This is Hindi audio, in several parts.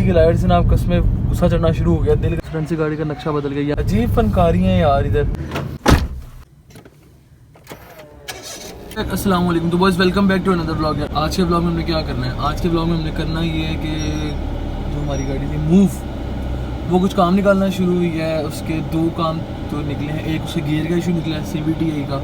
की लाइट से ना आप कसमें गुस्सा चढ़ना शुरू हो गया, दिल का फ्रंट से गाड़ी का नक्शा बदल गया। अजीब फनकारी हैं यार इधर। अस्सलाम वालेकुम, तो boys welcome back to another blog. आज के ब्लॉग में हमने क्या करना है, आज के ब्लॉग में हमने करना ये है कि जो हमारी गाड़ी थी मूव, वो कुछ काम निकालना शुरू हुई है। उसके दो काम तो निकले हैं, एक उसके गियर का इशू निकला है CVT का,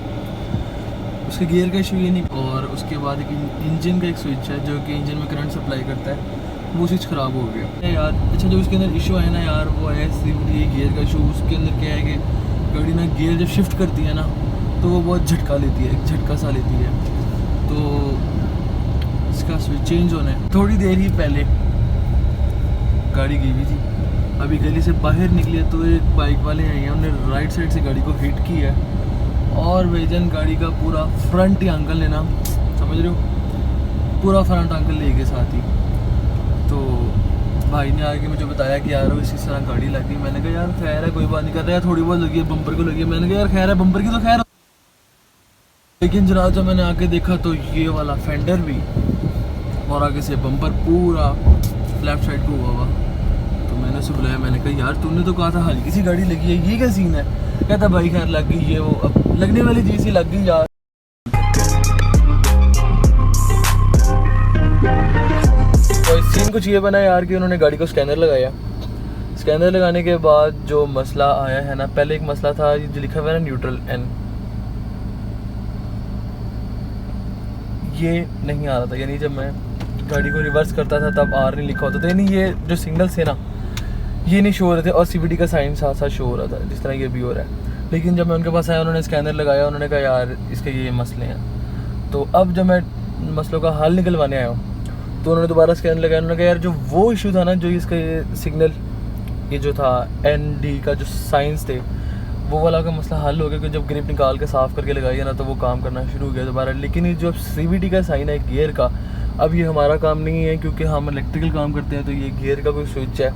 उसके गियर का इशू ये नहीं, और उसके बाद एक इंजन का एक स्विच है जो कि इंजन में करंट सप्लाई करता है, वो स्विच ख़राब हो गया यार। अच्छा, जो उसके अंदर इशू है ना यार, वो है CVT गियर का इशू। उसके अंदर क्या है कि गाड़ी ना गियर जब शिफ्ट करती है ना तो वो बहुत झटका लेती है, एक झटका सा लेती है। तो इसका स्विच चेंज होना है। थोड़ी देर ही पहले गाड़ी गई हुई थी, अभी गली से बाहर निकले तो एक बाइक वाले आए हैं, उन्होंने राइट साइड से गाड़ी को हिट किया है और वेजन गाड़ी का पूरा फ्रंट ही अंकल लेना, समझ रहे हो, पूरा फ्रंट अंकल ले गए साथ ही। तो भाई ने आके मुझे बताया कि यार इसी तरह गाड़ी लगी। मैंने कहा यार खैर है, कोई बात नहीं कर रहा है, थोड़ी बहुत लगी है, बम्पर को लगी है। मैंने कहा यार खैर है, बम्पर की तो खैर। लेकिन जरा जब मैंने आके देखा तो ये वाला फेंडर भी और आगे से बम्पर पूरा लेफ्ट साइड को हुआ। तो मैंने उसे बुलाया, मैंने कहा यार तूने तो कहा था हल्की सी गाड़ी लगी है, ये क्या सीन है? कहता भाई खैर लग गई, ये वो अब लगने वाली चीज़ ही लग गई यार। तो इस सीन कुछ ये बना यार कि उन्होंने गाड़ी को स्कैनर लगाया। स्कैनर लगाने के बाद जो मसला आया है ना, पहले एक मसला था जो लिखा हुआ है ना न्यूट्रल N, ये नहीं आ रहा था। यानी जब मैं गाड़ी को रिवर्स करता था तब R नहीं लिखा होता था, यानी ये जो सिग्नल्स थे ना ये नहीं शो हो रहे थे, और CVT का साइन साथ साथ शो हो रहा था, जिस तरह ये भी हो रहा है। लेकिन जब मैं उनके पास आया, उन्होंने स्कैनर लगाया, उन्होंने कहा यार इसके ये मसले हैं। तो अब जब मैं मसलों का हल निकलवाने आया हूँ तो उन्होंने दोबारा स्कैनर लगाया। उन्होंने कहा यार जो वो इशू था ना, जो इसका ये सिग्नल, ये जो था ND का जो साइंस थे, वो वाला का मसला हल हो गया। क्योंकि जब ग्रिप निकाल के साफ़ करके लगाई है ना तो वो काम करना शुरू हो गया दोबारा। लेकिन ये जो CVT का साइन है गियर का, अब ये हमारा काम नहीं है क्योंकि हम इलेक्ट्रिकल काम करते हैं। तो ये गियर का कोई स्विच है,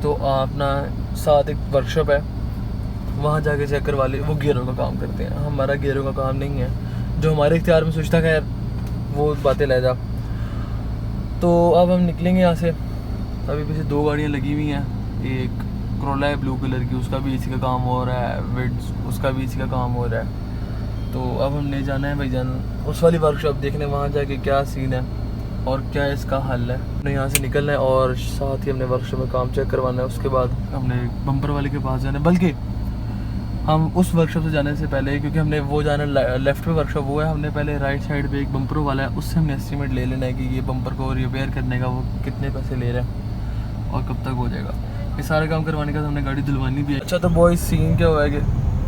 तो अपना साथ एक वर्कशॉप है, वहाँ जाके चेक करवा ले, वो गियरों का काम करते हैं। हमारा गियरों का काम नहीं है, जो हमारे इख्तियार में स्विच था, खैर वो बातें ले जा। तो अब हम निकलेंगे यहाँ से। अभी पीछे दो गाड़ियाँ लगी हुई हैं, एक Corolla है ब्लू कलर की, उसका भी इसी का काम हो रहा है, विड्स उसका भी इसी का काम हो रहा है। तो अब हमने जाना है भाईजान उस वाली वर्कशॉप देखने, वहाँ जाके क्या सीन है और क्या इसका हल है। हमने यहाँ से निकलना है और साथ ही हमने वर्कशॉप में काम चेक करवाना है। उसके बाद हमने बम्पर वाले के पास जाना है, बल्कि हम उस वर्कशॉप से जाने से पहले, क्योंकि हमने वो जाना लेफ्ट में वर्कशॉप वो है, हमने पहले राइट साइड पे एक बम्पर वाला है, उससे हमने एस्टीमेट ले लेना है कि ये बम्पर को रिपेयर करने का वो कितने पैसे ले रहा है और कब तक हो जाएगा। ये सारा काम करवाने का हमने गाड़ी धुलवानी भी है। अच्छा, तो बॉयज सीन क्या हुआ है कि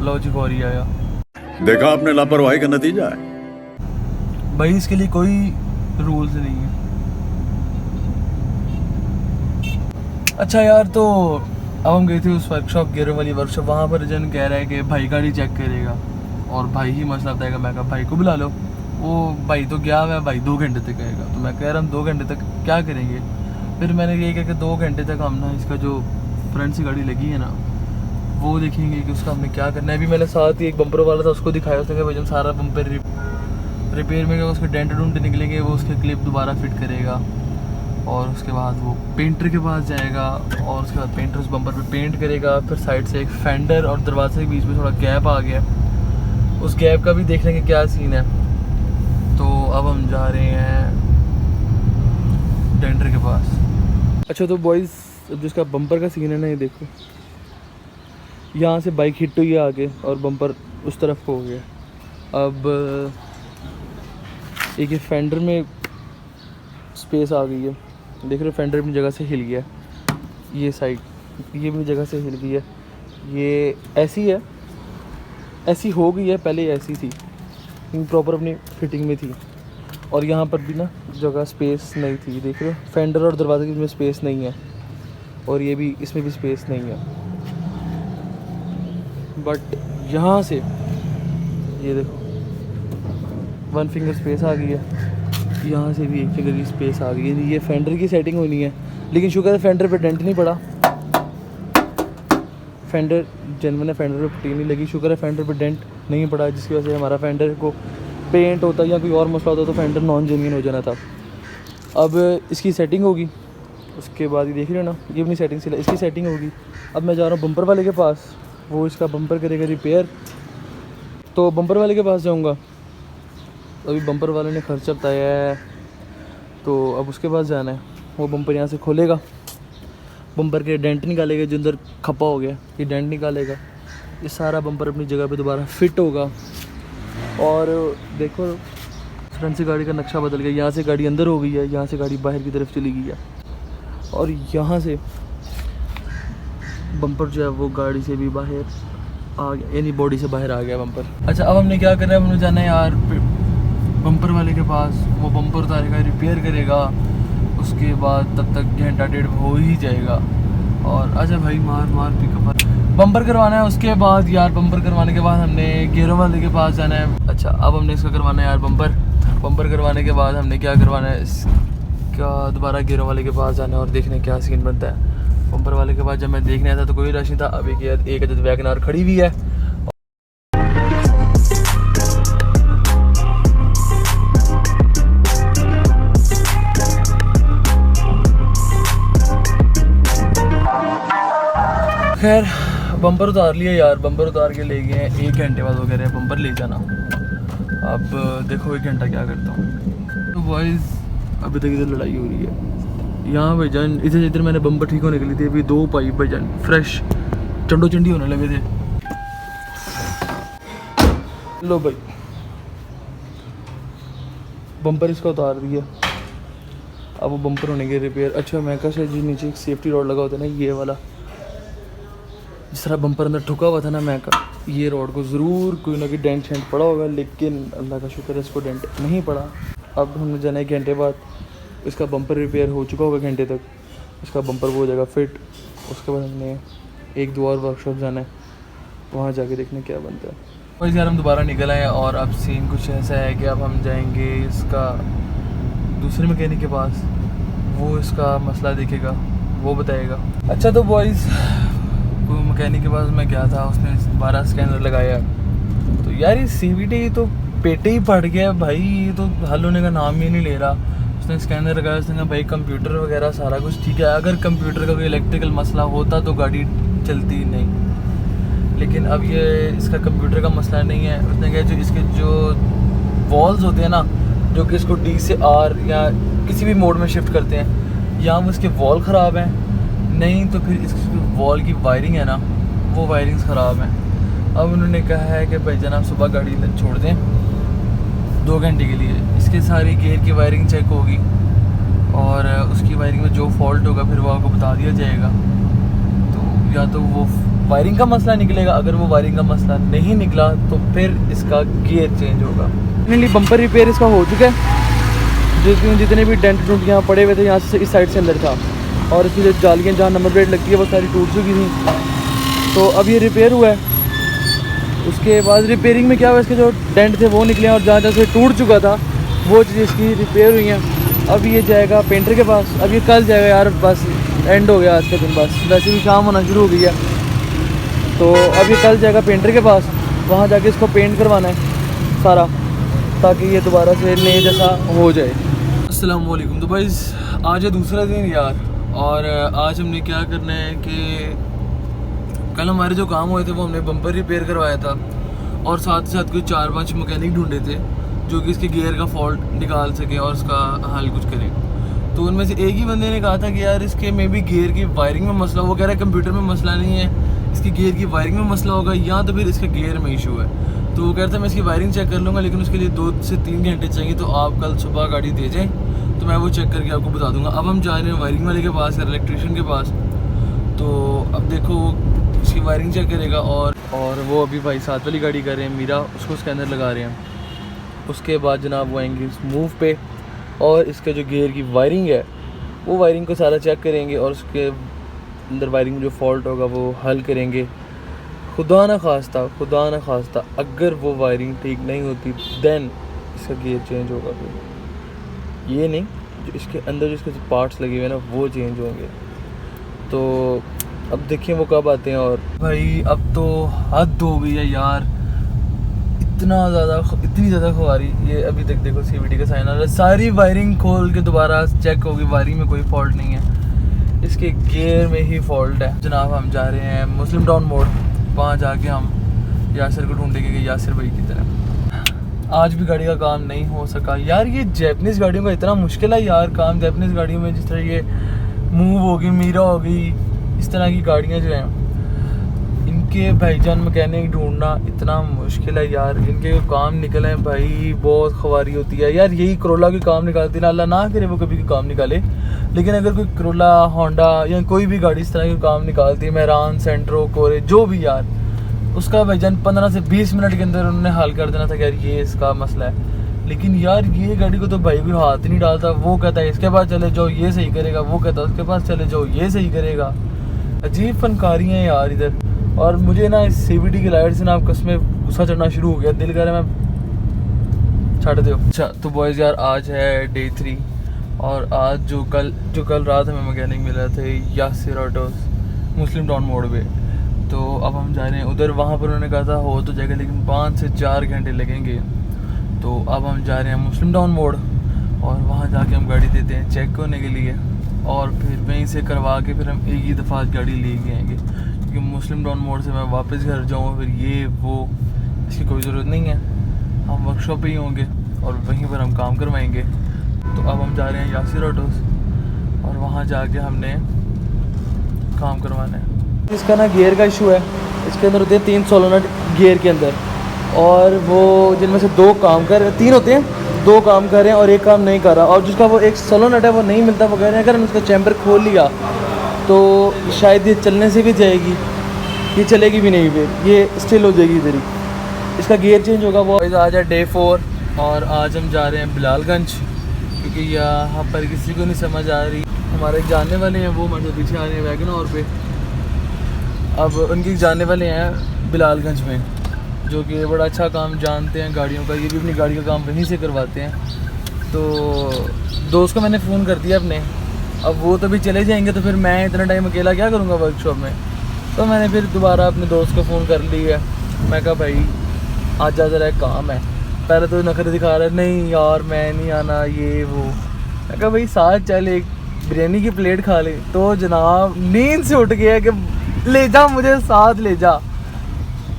लॉजिक और ही आया, देखा आपने लापरवाही का नतीजा है भाई। इसके लिए कोई रूल्स नहीं है। अच्छा यार, तो अब हम गए थे उस वर्कशॉप, गियरों वाली वर्कशॉप। वहाँ पर जन कह रहा है कि भाई गाड़ी चेक करेगा और भाई ही मसला बताएगा। मैं कहा भाई को बुला लो। वो भाई तो गया हुआ है, भाई 2 घंटे तक आएगा। तो मैं कह रहा हूँ 2 घंटे तक क्या करेंगे? फिर मैंने ये कहा कि 2 घंटे तक हम ना इसका जो फ्रंट से गाड़ी लगी है ना वो देखेंगे कि उसका हमने क्या करना है। अभी मैंने साथ ही एक बम्पर वाला था, उसको दिखाया। उसने कहा भाई जब सारा बम्पर रिपेयर में उसके डेंट डूंट निकलेंगे, वो उसके क्लिप दोबारा फिट करेगा और उसके बाद वो पेंटर के पास जाएगा और उसके बाद पेंटर उस बम्पर पे पेंट करेगा। फिर साइड से एक फेंडर और दरवाजे के बीच में थोड़ा गैप आ गया, उस गैप का भी देख लेंगे क्या सीन है। तो अब हम जा रहे हैं डेंटर के पास। अच्छा, तो बॉयज़ अब जिसका बम्पर का सीन है ना, ये देखो, यहाँ से बाइक हिट हुई है आगे और बम्पर उस तरफ को हो गया। अब एक ये फेंडर में स्पेस आ गई है, देख रहे हो, फेंडर अपनी जगह से हिल गया। ये साइड ये अपनी जगह से हिल गई है, ये ऐसी है, ऐसी हो गई है, पहले ऐसी थी, प्रॉपर अपनी फिटिंग में थी। और यहाँ पर भी ना जगह स्पेस नहीं थी, देख रहे हो, फेंडर और दरवाजे के में स्पेस नहीं है, और ये भी, इसमें भी स्पेस नहीं है। बट यहाँ से ये देखो 1 फिंगर स्पेस आ गई है, यहाँ से भी 1 फिंगर की स्पेस आ गई है। ये फेंडर की सेटिंग होनी है, लेकिन शुक्र है फेंडर पे डेंट नहीं पड़ा। फेंडर जेनवन है, फेंडर पे पट्टी नहीं लगी, शुक्र है फेंडर पे डेंट नहीं पड़ा, जिसकी वजह से हमारा फेंडर को पेंट होता या कोई और मसला होता तो फेंडर नॉन जेन्युइन हो जाना था। अब इसकी सेटिंग होगी उसके बाद ये देख रहे हो ना, ये अपनी सेटिंग से इसकी सेटिंग होगी। अब मैं जा रहा हूँ बम्पर वाले के पास, वो इसका बम्पर करेगा रिपेयर। तो बम्पर वाले के पास जाऊँगा, अभी बम्पर वाले ने खर्चा बताया है, तो अब उसके पास जाना है। वो बम्पर यहाँ से खोलेगा, बम्पर के डेंट निकालेगा जो अंदर खपा हो गया, ये डेंट निकालेगा, ये सारा बम्पर अपनी जगह पे दोबारा फिट होगा। और देखो फ्रंट से गाड़ी का नक्शा बदल गया, यहाँ से गाड़ी अंदर हो गई है, यहाँ से गाड़ी बाहर की तरफ चली गई है, और यहाँ से बम्पर जो है वो गाड़ी से भी बाहर आ गया, यानी बॉडी से बाहर आ गया बम्पर। अच्छा, अब हमने क्या करना है, हमने जाना है यार बम्पर वाले के पास, वो बम्पर उतारेगा, रिपेयर करेगा, उसके बाद तब तक घंटा डेढ़ हो ही जाएगा। और अच्छा भाई मार पिकअप बम्पर करवाना है। उसके बाद यार बम्पर करवाने के बाद हमने गेयरों वाले के पास जाना है। अच्छा, अब हमने इसका करवाना है यार बम्पर करवाने के बाद हमने क्या करवाना है, इसका दोबारा गेयरों वाले के पास जाना है और देखने क्या सीन बनता है। बम्पर वाले के बाद जब मैं देखने आया था तो कोई रश नहीं था, अभी एक अदद वैगनार खड़ी हुई है। खैर बम्पर उतार लिया यार, बम्पर उतार के ले गए हैं, 1 घंटे बाद वो कह रहे हैं बम्पर ले जाना। अब देखो 1 घंटा क्या करता हूँ। तो बॉयज़ अभी तक इधर लड़ाई हो रही है यहाँ भाईजान, इधर मैंने बम्पर ठीक होने के लिए थे, अभी 2 पाइप भाईजान फ्रेश चंडो चंडी होने लगे थे। लो भाई बम्पर इसका उतार दिया, अब वो बम्पर होने के रिपेयर। अच्छा मैं कहा जी नीचे एक सेफ्टी रॉड लगा होता है ना, ये वाला, जिस तरह बम्पर अंदर ठुका हुआ था ना, मैं का ये रोड को ज़रूर कोई ना कोई डेंट शेंट पड़ा होगा, लेकिन अल्लाह का शुक्र है इसको डेंट नहीं पड़ा। अब हमने जाना 1 घंटे बाद, इसका बम्पर रिपेयर हो चुका होगा घंटे तक, इसका बम्पर वो हो जाएगा फिट। उसके बाद हमने 1-2 और वर्कशॉप जाना है, वहाँ जाके देखने क्या बनता है। और यार हम दोबारा निकल आए और अब सीन कुछ ऐसा है कि अब हम जाएंगे इसका दूसरे मैकेनिक के पास, वो इसका मसला देखेगा, वो बताएगा। अच्छा तो बॉयज़ वो मैकेनिक के पास मैं गया था, उसने 12 स्कैनर लगाया, तो यार ये CVT तो पेटे ही पड़ गया भाई, ये तो हल होने का नाम ही नहीं ले रहा। उसने स्कैनर लगाया, उसने कहा भाई कंप्यूटर वगैरह सारा कुछ ठीक है, अगर कंप्यूटर का कोई इलेक्ट्रिकल मसला होता तो गाड़ी चलती नहीं, लेकिन अब ये इसका कंप्यूटर का मसला नहीं है। उसने कहा जो इसके जो वॉल्स होते हैं ना, जो कि इसको D से R या किसी भी मोड में शिफ्ट करते हैं, या वो इसके वॉल ख़राब हैं, नहीं तो फिर इसकी वॉल की वायरिंग है ना, वो वायरिंग्स ख़राब हैं। अब उन्होंने कहा है कि भाई जनाब सुबह गाड़ी छोड़ दें 2 घंटे के लिए, इसके सारी गियर की वायरिंग चेक होगी और उसकी वायरिंग में जो फॉल्ट होगा फिर वो आपको बता दिया जाएगा। तो या तो वो वायरिंग का मसला निकलेगा, अगर वो वायरिंग का मसला नहीं निकला तो फिर इसका गियर चेंज होगा। फाइनली बम्पर रिपेयर इसका हो चुका है, जितने भी डेंट टूट यहाँ पड़े हुए थे, यहाँ से इस साइड से अंदर था, और इसकी जो जालियाँ जहाँ नंबर प्लेट लगती है वो सारी टूट चुकी थी। तो अब ये रिपेयर हुआ है। उसके बाद रिपेयरिंग में क्या हुआ, इसके जो डेंट थे वो निकले और जहाँ जहाँ से टूट चुका था वो चीज़ इसकी रिपेयर हुई हैं। अब ये जाएगा पेंटर के पास, अब ये कल जाएगा यार, बस एंड हो गया आज का दिन, बस वैसे भी शाम होना शुरू हो गई है, तो अब ये कल जाएगा पेंटर के पास, वहाँ जाके इसको पेंट करवाना है सारा, ताकि ये दोबारा से नए जैसा हो जाए। अस्सलाम वालेकुम। तो भाई आज है दूसरा दिन यार, और आज हमने क्या करना है कि कल हमारे जो काम हुए थे वो हमने बम्पर रिपेयर करवाया था, और साथ ही साथ कोई 4-5 मैकेनिक ढूंढे थे जो कि इसके गियर का फॉल्ट निकाल सके और उसका हल कुछ करे। तो उनमें से एक ही बंदे ने कहा था कि यार इसके मे भी गियर की वायरिंग में मसला, वो कह रहा है कंप्यूटर में मसला नहीं है, इसकी गियर की वायरिंग में मसला होगा, या तो फिर इसके गियर में इशू है। तो वो कह रहा था मैं इसकी वायरिंग चेक कर लूँगा, लेकिन उसके लिए 2 से 3 घंटे चाहिए, तो आप कल सुबह गाड़ी दे जाएँ तो मैं वो चेक करके आपको बता दूंगा। अब हम जा रहे हैं वायरिंग वाले के पास, इलेक्ट्रिशियन के पास, तो अब देखो वो उसकी वायरिंग चेक करेगा, और वो अभी भाई साथ वाली गाड़ी कर रहे हैं मीरा, उसको स्कैनर लगा रहे हैं। उसके बाद जनाब वो आएंगे इस मूव पे, और इसका जो गियर की वायरिंग है वो वायरिंग को सारा चेक करेंगे, और उसके अंदर वायरिंग में जो फॉल्ट होगा वो हल करेंगे। खुदा ना खास्ता अगर वो वायरिंग ठीक नहीं होती देन इसका गियर चेंज होगा, फिर ये नहीं जो इसके अंदर जो इसके पार्ट्स लगे हुए हैं ना वो चेंज होंगे। तो अब देखिए वो कब आते हैं। और भाई अब तो हद हो गई है यार, इतनी ज़्यादा खुआरी। ये अभी तक देखो CVT का साइन आ रहा है, सारी वायरिंग खोल के दोबारा चेक होगी, वायरिंग में कोई फॉल्ट नहीं है, इसके गियर में ही फॉल्ट है जनाब। हम जा रहे हैं मुस्लिम टाउन मोड़, वहाँ जाके हम यासिर को ढूंढेंगे कि यासिर भाई की तरह। आज भी गाड़ी का काम नहीं हो सका यार। ये जैपनीज़ गाड़ियों का इतना मुश्किल है यार काम। जैपनीज़ गाड़ियों में जिस तरह ये मूव होगी, मीरा होगी, इस तरह की गाड़ियाँ जो हैं इनके भाईजान मैकेनिक ढूंढना इतना मुश्किल है यार। इनके काम निकले भाई बहुत ख्वारी होती है यार। यही करोला के काम निकालती है, अल्लाह ना करे वो कभी काम निकाले, लेकिन अगर कोई करोला, होंडा या कोई भी गाड़ी इस तरह के काम निकालती है, मेहरान, सेंट्रो, कोरे, जो भी यार, उसका भाईजान 15 से 20 मिनट के अंदर उन्होंने हल कर देना था कि यार ये इसका मसला है। लेकिन यार ये गाड़ी को तो भाई कोई हाथ ही नहीं डालता। वो कहता है इसके पास चले जाओ ये सही करेगा, वो कहता है उसके पास चले जाओ ये सही करेगा। अजीब फनकारी हैं यार इधर। और मुझे ना इस CVT की लाइट से ना कसमें गुस्सा चढ़ना शुरू हो गया। दिल कर रहा है मैं छाड़ दो। अच्छा तो बॉयज़ यार आज है डे 3 और आज जो कल रात हमें मैकेनिक मिला थे यासिर ऑटोस मुस्लिम टाउन मोड़ पे, तो अब हम जा रहे हैं उधर। वहाँ पर उन्होंने कहा था हो तो जाएगा लेकिन 5 से 4 घंटे लगेंगे। तो अब हम जा रहे हैं मुस्लिम टाउन मोड़ और वहाँ जाके हम गाड़ी देते हैं चेक होने के लिए और फिर वहीं से करवा के फिर हम एक ही दफ़ा गाड़ी ले के आएंगे, क्योंकि मुस्लिम टाउन मोड़ से मैं वापस घर जाऊँ फिर ये वो इसकी कोई ज़रूरत नहीं है। हम वर्कशॉप पे ही होंगे और वहीं पर हम काम करवाएंगे। तो अब हम जा रहे हैं यासिर ऑटोस और वहाँ जाके हमने काम करवाना है। इसका ना गियर का इशू है। इसके अंदर होते हैं 3 सोलोनट गियर के अंदर, और वो जिनमें से 2 काम कर रहे, 3 होते हैं, 2 काम कर रहे हैं और 1 काम नहीं कर रहा। और जिसका वो एक सोलोनट है वो नहीं मिलता, वो कह रहे हैं अगर हम उसका चैम्बर खोल लिया तो शायद ये चलने से भी जाएगी, ये चलेगी भी नहीं, फिर ये स्टिल हो जाएगी इधर ही। इसका गियर चेंज होगा। वो आज है डे 4 और आज हम जा रहे हैं बिलालगंज, क्योंकि यहाँ पर किसी को नहीं समझ आ रही। हमारे जानने वाले हैं वो मतलब पीछे आ रहे हैं वैगनआर पे। अब उनके जाने वाले हैं बिलालगंज में, जो कि बड़ा अच्छा काम जानते हैं गाड़ियों का। ये भी अपनी गाड़ी का काम वहीं से करवाते हैं। तो दोस्त को मैंने फ़ोन कर दिया अपने, अब वो तो भी चले जाएंगे तो फिर मैं इतना टाइम अकेला क्या करूँगा वर्कशॉप में। तो मैंने फिर दोबारा अपने दोस्त को फ़ोन कर लिया। मैं कहा भाई आज जा ज़रा एक काम है। पहले तो नखरे दिखा रहा है नहीं यार मैं नहीं आना ये वो। मैं कहा भाई साथ चल एक बिरयानी की प्लेट खा ले। तो जनाब नींद से उठ गया कि ले जा मुझे साथ ले जा।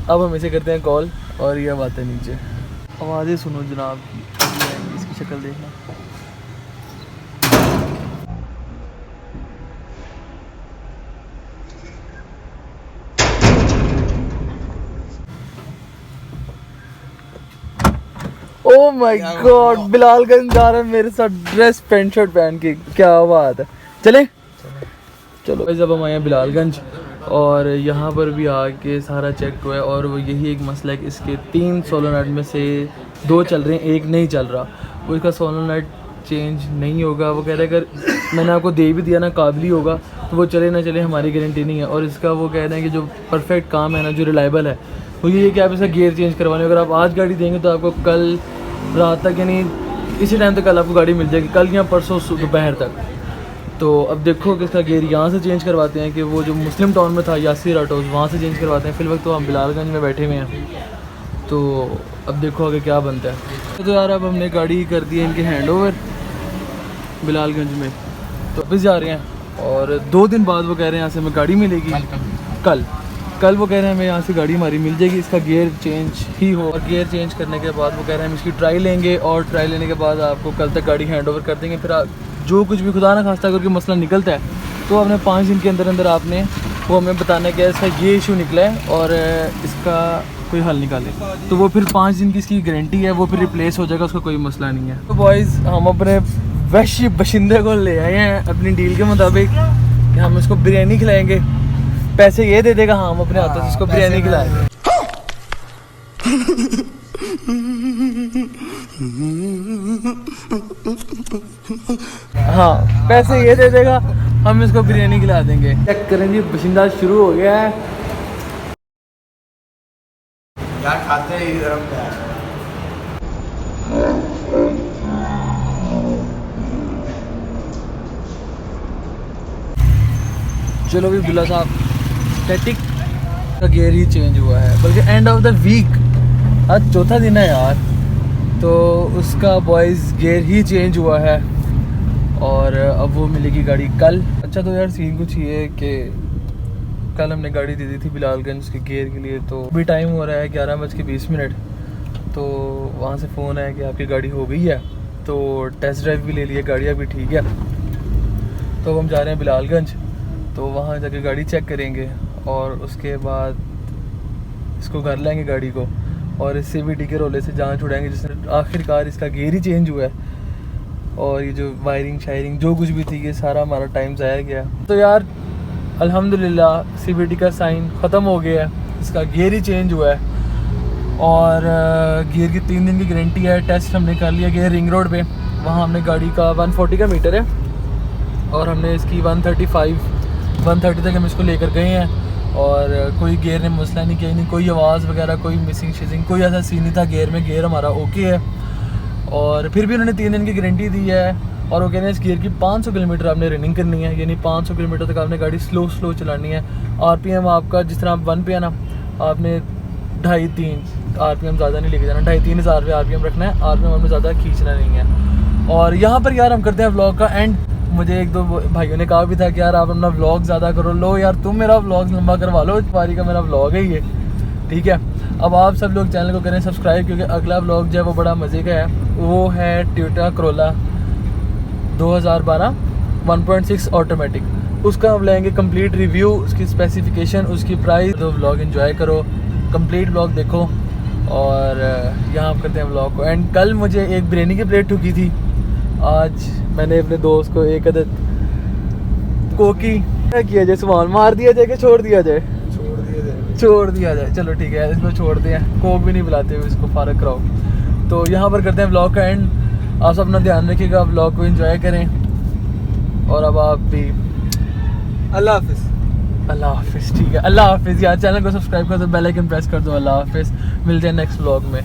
अब हम इसे करते हैं कॉल और ये बात है नीचे। आवाज़ें सुनो जनाब, इसकी शक्ल देखना। ओह माय गॉड, बिलालगंज जा रहा है मेरे साथ ड्रेस पैंट शर्ट पहन के, क्या बात है। चले चलो भाई, जब हम आए हैं बिलालगंज और यहाँ पर भी आके सारा चेक हुआ है और वो यही एक मसला है कि इसके 3 सोलोनाइट में से 2 चल रहे हैं, 1 नहीं चल रहा। वो इसका सोलोनाइट चेंज नहीं होगा। वो कह रहे हैं अगर मैंने आपको दे भी दिया ना काबिल ही होगा तो वो चले ना चले हमारी गारंटी नहीं है। और इसका वो कह रहे हैं कि जो परफेक्ट काम है ना, जो रिलायबल है, वो ये है कि आप इसका गियर चेंज करवाने। अगर आप आज गाड़ी देंगे तो आपको कल रात तक यानी इसी टाइम तक कल आपको गाड़ी मिल जाएगी, कल या परसों दोपहर तक। तो अब देखो कि इसका गियर यहाँ से चेंज करवाते हैं कि वो जो मुस्लिम टाउन में था यासिर ऑटोस वहाँ से चेंज करवाते हैं। फिलहाल तो हम बिलालगंज में बैठे हुए हैं, तो अब देखो आगे क्या बनता है। तो यार अब हमने गाड़ी कर दी है इनके हैंड ओवर बिलालगंज में, तो वापस जा रहे हैं। और 2 दिन बाद वो कह रहे हैं यहाँ से हमें गाड़ी मिलेगी। कल वो कह रहे हैं हमें यहाँ से गाड़ी हमारी मिल जाएगी, इसका गियर चेंज ही हो। और गियर चेंज करने के बाद वो कह रहे हैं हम इसकी ट्राई लेंगे और ट्राई लेने के बाद आपको कल तक गाड़ी हैंड ओवर कर देंगे। फिर जो कुछ भी खुदा ना खास्ता करके मसला निकलता है तो आपने 5 दिन के अंदर अंदर आपने वो हमें बताना कि इसका ये इशू निकला है और इसका कोई हल निकाले। तो वो फिर 5 दिन की इसकी गारंटी है, वो फिर रिप्लेस हो जाएगा, उसका कोई मसला नहीं है। तो बॉयज़ हम अपने वैश्य बशिंदे को ले आए हैं अपनी डील के मुताबिक कि हम इसको बिरयानी खिलाएंगे। पैसे ये दे देगा, हम अपने हाथों से इसको बिरयानी खिलाएंगे। हाँ पैसे ये दे देगा, हम इसको बिरयानी खिला देंगे। चेक करें जी, बशिंदा शुरू हो गया है यार, खाते ही चलो भी बिल्ला साहब, स्टैटिक का गियर ही चेंज हुआ है, बल्कि एंड ऑफ द वीक, आज चौथा दिन है यार, तो उसका बॉयज़ गियर ही चेंज हुआ है। और अब वो मिलेगी गाड़ी कल। अच्छा तो यार सीन कुछ ये है कि कल हमने गाड़ी दे दी थी बिलालगंज के गेयर के लिए, तो अभी टाइम हो रहा है 11:20, तो वहाँ से फ़ोन आया कि आपकी गाड़ी हो गई है, तो टेस्ट ड्राइव भी ले लिया, गाड़ी अभी ठीक है। तो हम जा रहे हैं बिलालगंज, तो वहाँ जाके गाड़ी चेक करेंगे और उसके बाद इसको घर लाएंगे गाड़ी को, और इस CVT के रोले से जान छुड़ाएंगे जिसने आखिरकार इसका गेयर ही चेंज हुआ है। और ये जो वायरिंग शायरिंग जो कुछ भी थी ये सारा हमारा टाइम ज़ाया गया। तो यार अल्हम्दुलिल्लाह CVT का साइन ख़त्म हो गया है, इसका गेयर ही चेंज हुआ है और गियर की 3 दिन की गारंटी है। टेस्ट हमने कर लिया गया रिंग रोड पे, वहाँ हमने गाड़ी का 140 का मीटर है और हमने इसकी 130 तक हम इसको लेकर गए हैं और कोई गेयर ने मसला नहीं किया, नहीं कोई आवाज़ वगैरह, कोई मिसिंग शिसिंग, कोई ऐसा सीन नहीं था गेयर में। गेयर हमारा ओके है और फिर भी उन्होंने 3 दिन की गारंटी दी है और वो कह रहे हैं इस गियर की 500 किलोमीटर आपने रनिंग करनी है, यानी 500 किलोमीटर तक आपने गाड़ी स्लो चलानी है। RPM आपका जिस तरह आप 1 पे है ना, आपने 2.5-3 RPM ज़्यादा नहीं लेके जाना, 2,500-3 हज़ार पे RPM रखना है, RPM आपने ज़्यादा खींचना नहीं है। और यहाँ पर यार हम करते हैं व्लॉग का एंड। मुझे 1-2 भाइयों ने कहा भी था कि यार आप अपना व्लॉग ज़्यादा करो, लो यार तुम मेरा व्लॉग लंबा करवा लो, इस बारी का मेरा व्लॉग है ये, ठीक है। अब आप सब लोग चैनल को करें सब्सक्राइब, क्योंकि अगला व्लॉग जो है वो बड़ा मज़े का है, वो है टोयोटा करोला 2012 1.6 ऑटोमेटिक। उसका हम लेंगे कंप्लीट रिव्यू, उसकी स्पेसिफिकेशन, उसकी प्राइस। तो व्लॉग एंजॉय करो, कंप्लीट व्लॉग देखो और यहाँ करते हैं व्लॉग को एंड। कल मुझे एक बिरयानी की प्लेट ठुकी थी, आज मैंने अपने दोस्त को एक अदद कोकी क्या किया जाए, सामान मार दिया जाए कि छोड़ दिया जाए? छोड़ दिया जाए, चलो ठीक है इसको छोड़ते हैं, कोक भी नहीं बुलाते हुए इसको फारग कराओ। तो यहाँ पर करते हैं व्लॉग का एंड। आप सब अपना ध्यान रखिएगा, व्लॉग को एंजॉय करें और अब आप भी अल्लाह हाफिज़। अल्लाह हाफिज़, ठीक है, अल्लाह हाफिज़। यार चैनल को सब्सक्राइब कर दो, बेल आइकन प्रेस कर दो। अल्लाह हाफिज़, मिलते हैं नेक्स्ट व्लॉग में।